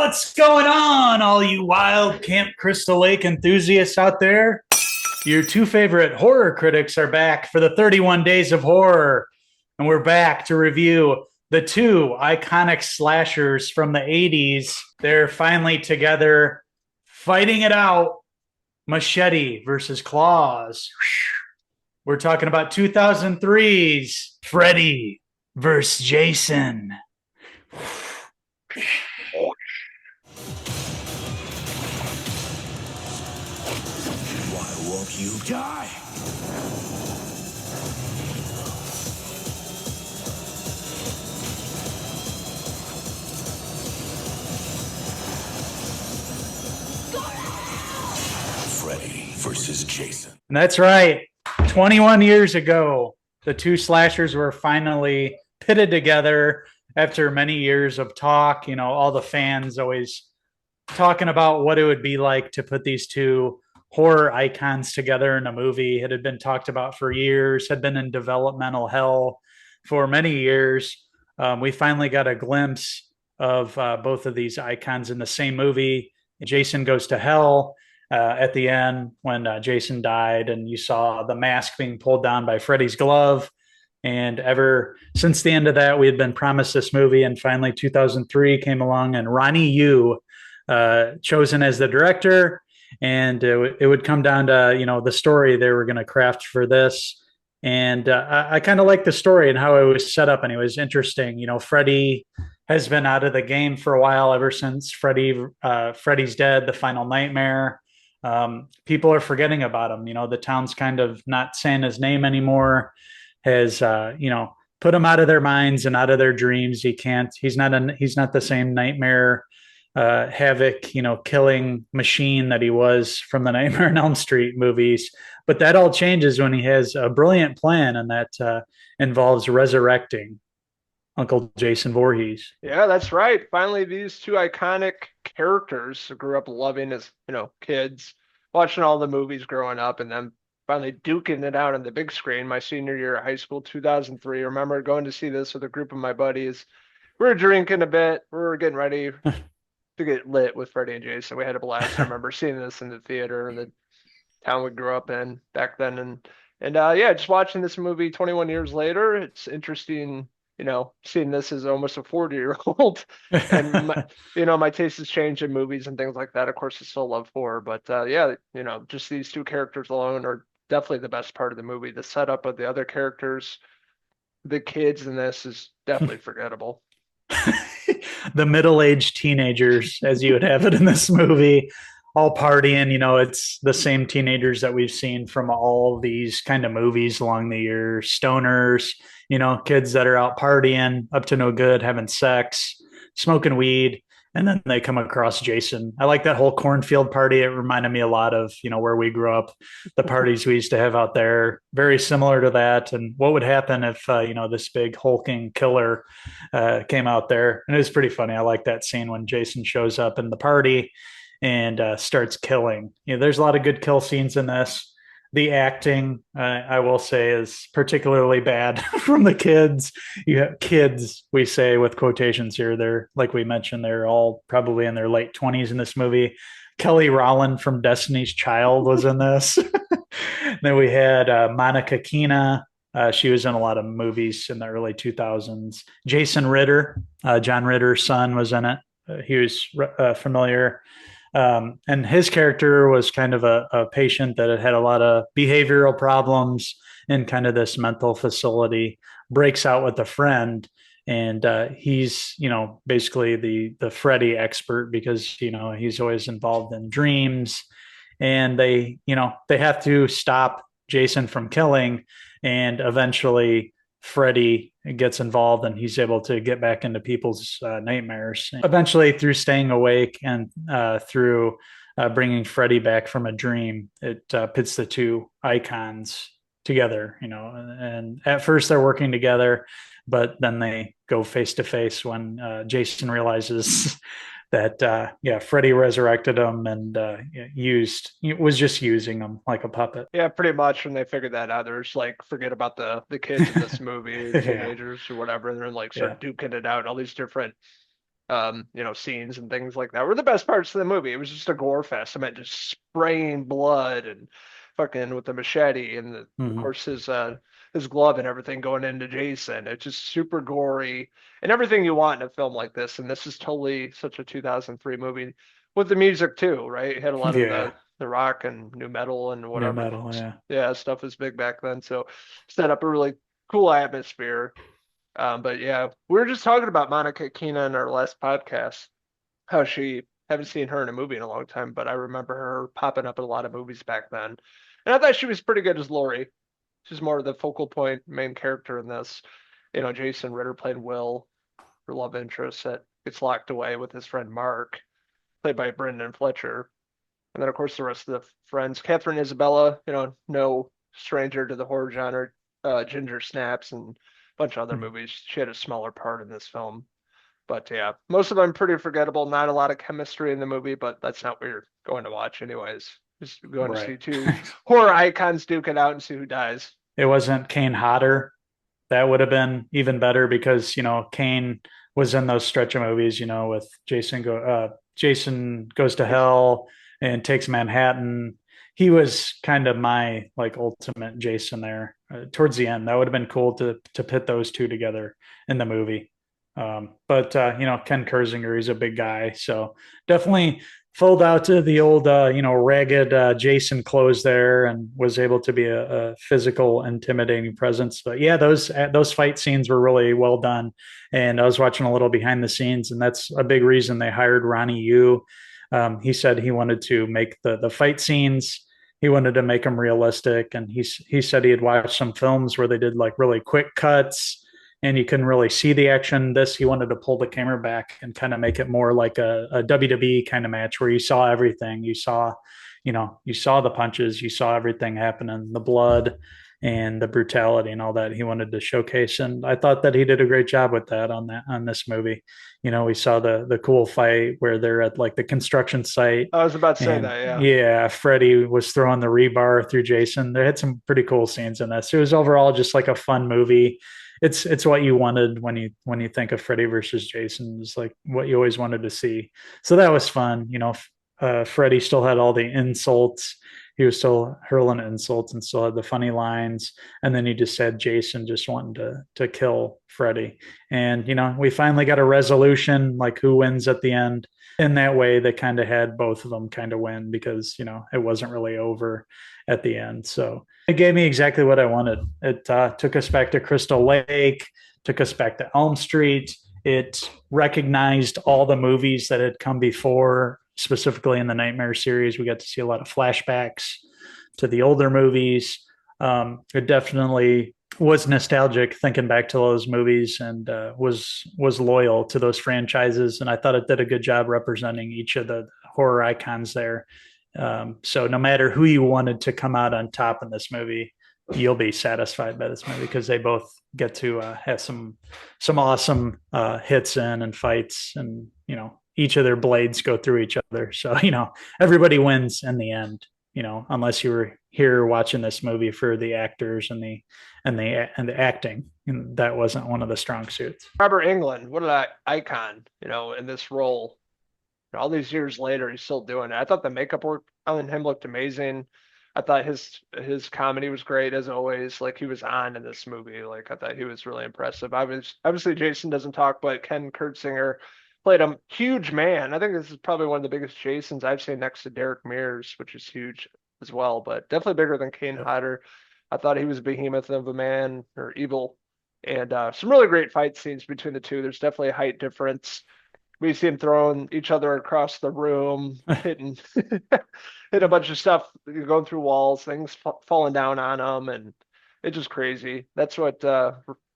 What's going on, all you wild Camp Crystal Lake enthusiasts out there? Your two favorite horror critics are back for the 31 Days of Horror, and we're back to review the two iconic slashers from the 80s. They're finally together, fighting it out. Machete versus Claws. We're talking about 2003's Freddy versus Jason. Why won't you die? Freddy versus Jason. And that's right. 21 years ago, the two slashers were finally pitted together after many years of talk. You know, all the fans always talking about what it would be like to put these two horror icons together in a movie. It had been talked about for years, had been in developmental hell for many years. We finally got a glimpse of both of these icons in the same movie. Jason Goes to Hell at the end when Jason died, and you saw the mask being pulled down by Freddy's glove. And ever since the end of that, we had been promised this movie, and finally 2003 came along, and Ronny Yu chosen as the director, and it would come down to the story they were going to craft for this. And I kind of like the story and how it was set up, and it was interesting. Freddy has been out of the game for a while, ever since Freddy's Dead, the final nightmare. People are forgetting about him. The town's kind of not saying his name anymore. Has put him out of their minds and out of their dreams. He's not the same nightmare havoc, killing machine that he was from the Nightmare on Elm Street movies. But that all changes when he has a brilliant plan, and that involves resurrecting Uncle Jason Voorhees. Yeah, that's right. Finally, these two iconic characters I grew up loving as, kids, watching all the movies growing up, and then finally duking it out on the big screen my senior year of high school, 2003. I remember going to see this with a group of my buddies. We were drinking a bit. We were getting ready to get lit with Freddy and Jason. We had a blast. I remember seeing this in the theater in the town we grew up in back then. And yeah, just watching this movie 21 years later, it's interesting, seeing this as almost a 40-year-old. And my taste has changed in movies and things like that. Of course, I still love horror, but yeah, just these two characters alone are definitely the best part of the movie. The setup of the other characters, the kids in this is definitely forgettable. The middle-aged teenagers, as you would have it in this movie, all partying. It's the same teenagers that we've seen from all these kind of movies along the years. Stoners, kids that are out partying, up to no good, having sex, smoking weed. And then they come across Jason. I like that whole cornfield party. It reminded me a lot of, where we grew up, the parties we used to have out there, very similar to that. And what would happen if, this big hulking killer came out there? And it was pretty funny. I like that scene when Jason shows up in the party and starts killing. There's a lot of good kill scenes in this. The acting, I will say, is particularly bad from the kids. You have kids, we say with quotations here. They're, like we mentioned, they're all probably in their late 20s in this movie. Kelly Rowland from Destiny's Child was in this. Then we had Monica Keena. She was in a lot of movies in the early 2000s. Jason Ritter, John Ritter's son, was in it. He was familiar. And his character was kind of a patient that had a lot of behavioral problems in kind of this mental facility, breaks out with a friend. And he's, basically the Freddy expert because, he's always involved in dreams. And they have to stop Jason from killing. And eventually Freddy gets involved and he's able to get back into people's nightmares. Eventually, through staying awake and through bringing Freddy back from a dream, it pits the two icons together, and at first they're working together, but then they go face to face when Jason realizes that Freddy resurrected him and was just using him like a puppet. Yeah, pretty much. When they figured that out, they're just like, forget about the kids in this movie, the teenagers or whatever, and they're like start duking it out. All these different scenes and things like that were the best parts of the movie. It was just a gore fest. I mean, just spraying blood and fucking with the machete and of Mhm. course his glove and everything going into Jason. It's just super gory and everything you want in a film like this. And this is totally such a 2003 movie with the music too, right? It had a lot of Yeah, the rock and new metal and new whatever. metal. Yeah, Yeah, stuff was big back then. So set up a really cool atmosphere. But yeah, we were just talking about Monica Keena in our last podcast, how she haven't seen her in a movie in a long time, but I remember her popping up in a lot of movies back then. And I thought she was pretty good as Laurie. She's more of the focal point, main character in this. Jason Ritter played Will, her love interest that gets locked away with his friend Mark, played by Brendan Fletcher. And then, of course, the rest of the friends. Catherine Isabella, no stranger to the horror genre. Ginger Snaps and a bunch of other Mhm. movies. She had a smaller part in this film. But yeah, most of them pretty forgettable. Not a lot of chemistry in the movie, but that's not what you're going to watch anyways. Just going to Right. see two horror icons duke it out and see who dies. It wasn't Kane Hodder. That would have been even better because Kane was in those stretch of movies, with Jason Goes to Hell and Takes Manhattan. He was kind of my like ultimate Jason there towards the end. That would have been cool to pit those two together in the movie. But Ken Kersinger, he's a big guy, so definitely filled out to the old ragged Jason clothes there, and was able to be a physical, intimidating presence. But yeah, those fight scenes were really well done. And I was watching a little behind the scenes, and that's a big reason they hired Ronny Yu. He said he wanted to make the fight scenes. He wanted to make them realistic, and he said he had watched some films where they did like really quick cuts and you couldn't really see the action. This, he wanted to pull the camera back and kind of make it more like a WWE kind of match where you saw everything. You saw the punches, you saw everything happening, the blood and the brutality and all that he wanted to showcase. And I thought that he did a great job with that on this movie. We saw the cool fight where they're at like the construction site, I was about to say and that, yeah. yeah, Freddy was throwing the rebar through Jason. They had some pretty cool scenes in this. It was overall just like a fun movie. It's what you wanted when you think of Freddy versus Jason. It's like what you always wanted to see. So that was fun. Freddy still had all the insults. He was still hurling insults and still had the funny lines. And then you just had Jason just wanting to kill Freddy. And we finally got a resolution, like who wins at the end. In that way, they kind of had both of them kind of win because it wasn't really over at the end. So it gave me exactly what I wanted. It took us back to Crystal Lake, took us back to Elm Street. It recognized all the movies that had come before, specifically in the Nightmare series. We got to see a lot of flashbacks to the older movies. It definitely was nostalgic thinking back to those movies, and was loyal to those franchises. And I thought it did a good job representing each of the horror icons there. So no matter who you wanted to come out on top in this movie, you'll be satisfied by this movie because they both get to have some awesome hits in and fights, and each of their blades go through each other. So everybody wins in the end. Unless you were here watching this movie for the actors and the acting, and that wasn't one of the strong suits. Robert Englund, what an icon, in this role. All these years later, he's still doing it. I thought the makeup work on him looked amazing. I thought his comedy was great as always. Like he was on in this movie. Like I thought he was really impressive. Obviously Jason doesn't talk, but Ken Kurtzinger played a huge man. I think this is probably one of the biggest Jasons I've seen next to Derek Mears, which is huge as well, but definitely bigger than Kane Yep. Hodder. I thought he was a behemoth of a man or evil. And some really great fight scenes between the two. There's definitely a height difference. We see him throwing each other across the room, hitting hit a bunch of stuff, going through walls, things falling down on him, and it's just crazy. That's what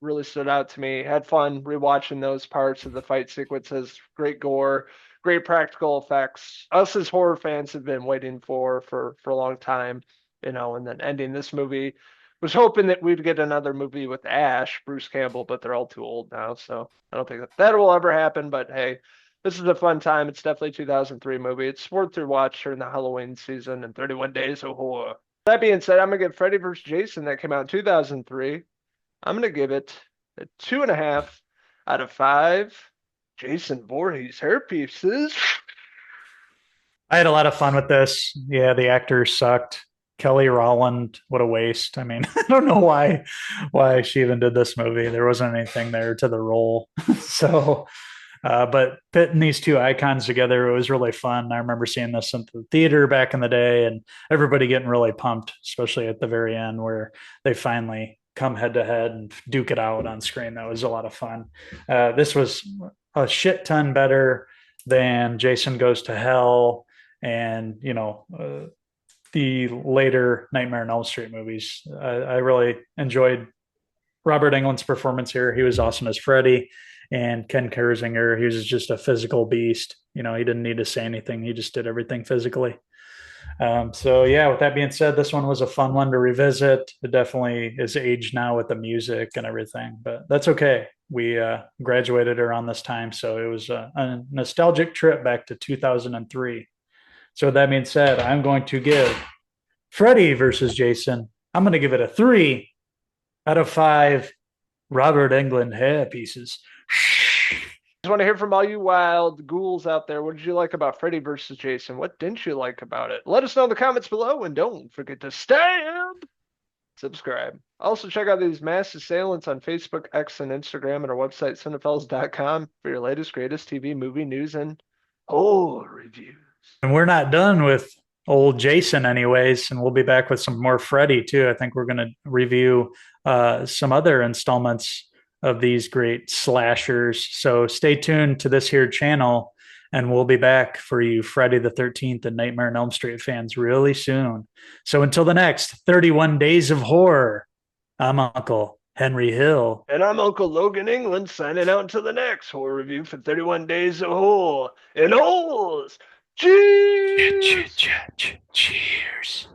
really stood out to me. Had fun rewatching those parts of the fight sequences. Great gore, great practical effects. Us as horror fans have been waiting for a long time, and then ending this movie. Was hoping that we'd get another movie with Ash, Bruce Campbell, but they're all too old now, so I don't think that will ever happen. But hey, this is a fun time. It's definitely a 2003 movie. It's worth your watch during the Halloween season and 31 Days of Horror. That being said, I'm gonna give Freddy vs. Jason that came out in 2003. I'm gonna give it a 2.5 out of 5 Jason Voorhees hair pieces. I had a lot of fun with this. Yeah, the actors sucked. Kelly Rowland, what a waste. I mean, I don't know why she even did this movie. There wasn't anything there to the role. So but putting these two icons together, it was really fun. I remember seeing this in the theater back in the day and everybody getting really pumped, especially at the very end where they finally come head to head and duke it out on screen. That was a lot of fun. This was a shit ton better than Jason Goes to Hell and, the later Nightmare on Elm Street movies. I really enjoyed Robert Englund's performance here. He was awesome as Freddy, and Ken Kersinger, he was just a physical beast. He didn't need to say anything. He just did everything physically. So yeah, with that being said, this one was a fun one to revisit. It definitely is aged now with the music and everything, but that's okay. We graduated around this time, so it was a nostalgic trip back to 2003. So with that being said, I'm going to give Freddy versus Jason, I'm going to give it a 3 out of 5 Robert Englund hair pieces. Just want to hear from all you wild ghouls out there. What did you like about Freddy versus Jason? What didn't you like about it? Let us know in the comments below, and don't forget to subscribe. Also, check out these mass assailants on Facebook, X, and Instagram, and our website, Cinephellas.com, for your latest, greatest TV, movie news, and horror reviews. And we're not done with old Jason anyways, and we'll be back with some more Freddy too. I think we're going to review some other installments of these great slashers. So stay tuned to this here channel, and we'll be back for you Friday the 13th and Nightmare on Elm Street fans really soon. So until the next 31 Days of Horror, I'm Uncle Henry Hill. And I'm Uncle Logan England, signing out until the next horror review for 31 Days of Horror. And Cheers! Cheers.